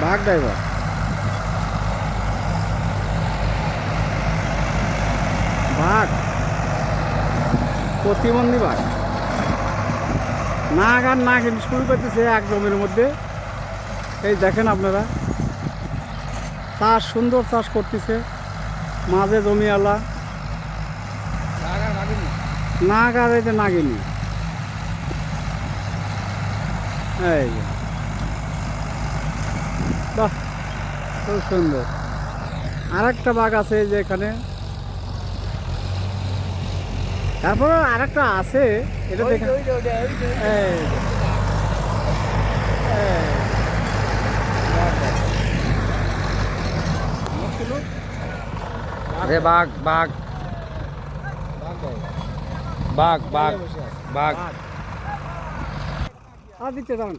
বাঘ ড্রাইভার, বাঘ প্রতিবন্ধী বাঘ। নাগ আর নাগ শুরু করতেছে এক জমির মধ্যে। এই দেখেন আপনারা, চাষ সুন্দর চাষ করতেছে, মাঝে জমিওয়ালা। নাগ আর এই যে নাগিনী, এই যে বাহ, খুব সুন্দর। আর একটা বাঘ আছে এই যে এখানে, তারপরে আরেকটা আছে, এটা দেখেন। বাঘ বাঘ বাঘ বাঘ বাঘ। আর দিচ্ছে দাঁড়ান।